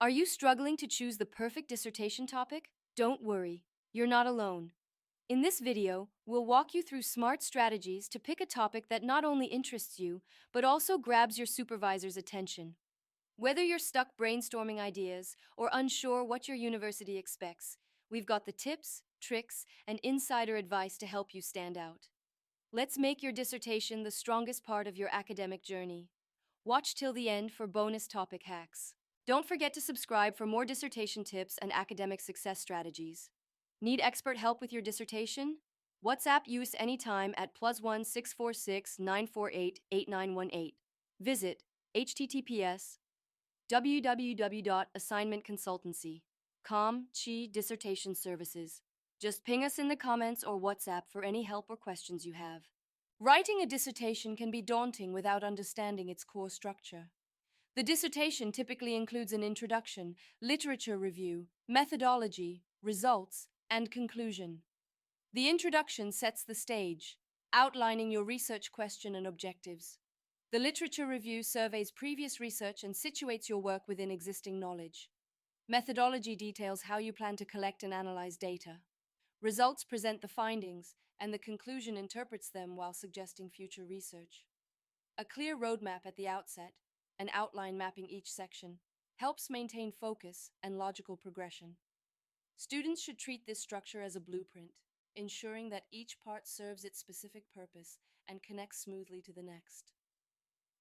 Are you struggling to choose the perfect dissertation topic? Don't worry, you're not alone. In this video, we'll walk you through smart strategies to pick a topic that not only interests you, but also grabs your supervisor's attention. Whether you're stuck brainstorming ideas or unsure what your university expects, we've got the tips, tricks, and insider advice to help you stand out. Let's make your dissertation the strongest part of your academic journey. Watch till the end for bonus topic hacks. Don't forget to subscribe for more dissertation tips and academic success strategies. Need expert help with your dissertation? WhatsApp use anytime at +1 646 948 8918. Visit https www.assignmentconsultancy.com dissertation services. Just ping us in the comments or WhatsApp for any help or questions you have. Writing a dissertation can be daunting without understanding its core structure. The dissertation typically includes an introduction, literature review, methodology, results, and conclusion. The introduction sets the stage, outlining your research question and objectives. The literature review surveys previous research and situates your work within existing knowledge. Methodology details how you plan to collect and analyze data. Results present the findings, and the conclusion interprets them while suggesting future research. A clear roadmap at the outset, an outline mapping each section, helps maintain focus and logical progression. Students should treat this structure as a blueprint, ensuring that each part serves its specific purpose and connects smoothly to the next.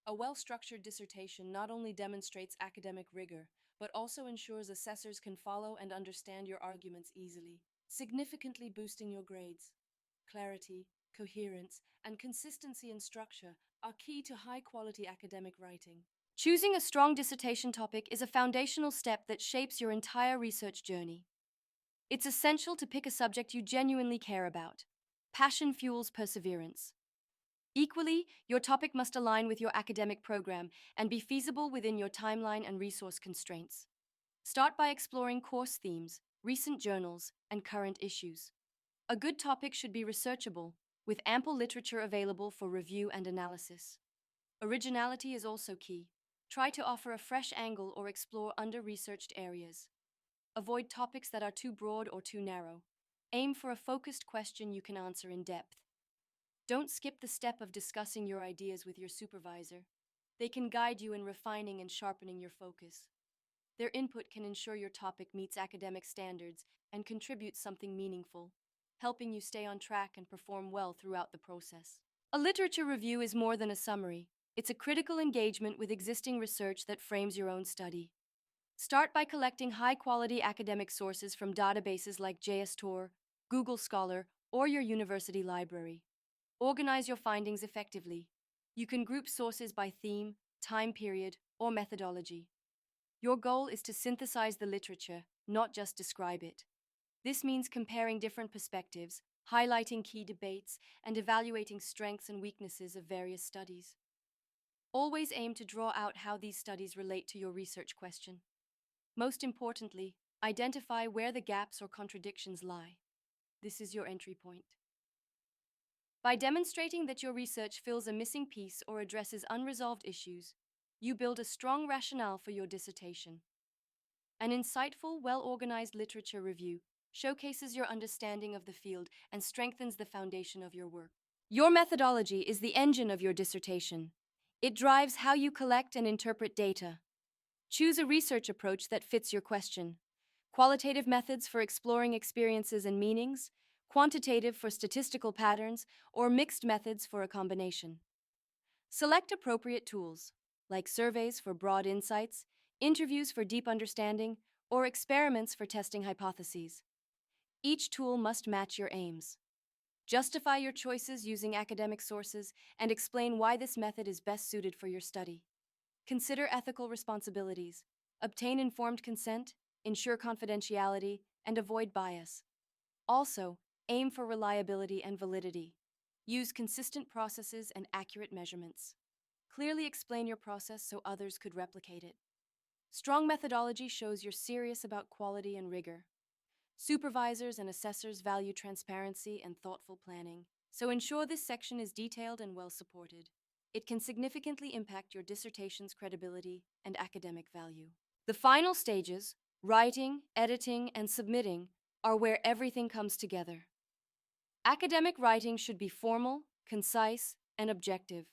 A well-structured dissertation not only demonstrates academic rigor, but also ensures assessors can follow and understand your arguments easily, significantly boosting your grades. Clarity, coherence, and consistency in structure are key to high-quality academic writing. Choosing a strong dissertation topic is a foundational step that shapes your entire research journey. It's essential to pick a subject you genuinely care about. Passion fuels perseverance. Equally, your topic must align with your academic program and be feasible within your timeline and resource constraints. Start by exploring course themes, recent journals, and current issues. A good topic should be researchable, with ample literature available for review and analysis. Originality is also key. Try to offer a fresh angle or explore under-researched areas. Avoid topics that are too broad or too narrow. Aim for a focused question you can answer in depth. Don't skip the step of discussing your ideas with your supervisor. They can guide you in refining and sharpening your focus. Their input can ensure your topic meets academic standards and contributes something meaningful, helping you stay on track and perform well throughout the process. A literature review is more than a summary. It's a critical engagement with existing research that frames your own study. Start by collecting high-quality academic sources from databases like JSTOR, Google Scholar, or your university library. Organize your findings effectively. You can group sources by theme, time period, or methodology. Your goal is to synthesize the literature, not just describe it. This means comparing different perspectives, highlighting key debates, and evaluating strengths and weaknesses of various studies. Always aim to draw out how these studies relate to your research question. Most importantly, identify where the gaps or contradictions lie. This is your entry point. By demonstrating that your research fills a missing piece or addresses unresolved issues, you build a strong rationale for your dissertation. An insightful, well-organized literature review showcases your understanding of the field and strengthens the foundation of your work. Your methodology is the engine of your dissertation. It drives how you collect and interpret data. Choose a research approach that fits your question. Qualitative methods for exploring experiences and meanings, quantitative for statistical patterns, or mixed methods for a combination. Select appropriate tools, like surveys for broad insights, interviews for deep understanding, or experiments for testing hypotheses. Each tool must match your aims. Justify your choices using academic sources and explain why this method is best suited for your study. Consider ethical responsibilities. Obtain informed consent, ensure confidentiality, and avoid bias. Also, aim for reliability and validity. Use consistent processes and accurate measurements. Clearly explain your process so others could replicate it. Strong methodology shows you're serious about quality and rigor. Supervisors and assessors value transparency and thoughtful planning, so ensure this section is detailed and well supported. It can significantly impact your dissertation's credibility and academic value. The final stages, writing, editing, and submitting, are where everything comes together. Academic writing should be formal, concise, and objective.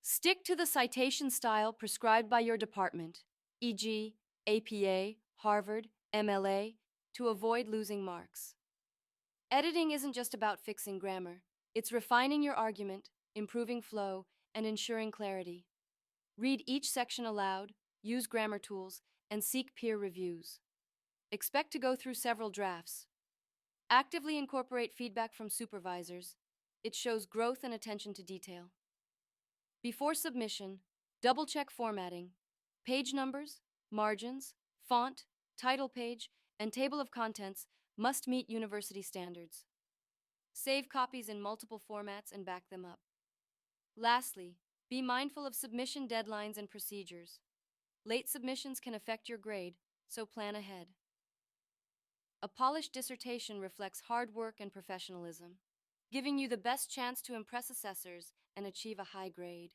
Stick to the citation style prescribed by your department, e.g., APA, Harvard, MLA, to avoid losing marks. Editing isn't just about fixing grammar. It's refining your argument, improving flow, and ensuring clarity. Read each section aloud, use grammar tools, and seek peer reviews. Expect to go through several drafts. Actively incorporate feedback from supervisors. It shows growth and attention to detail. Before submission, double-check formatting. Page numbers, margins, font, title page, and table of contents must meet university standards. Save copies in multiple formats and back them up. Lastly, be mindful of submission deadlines and procedures. Late submissions can affect your grade, so plan ahead. A polished dissertation reflects hard work and professionalism, giving you the best chance to impress assessors and achieve a high grade.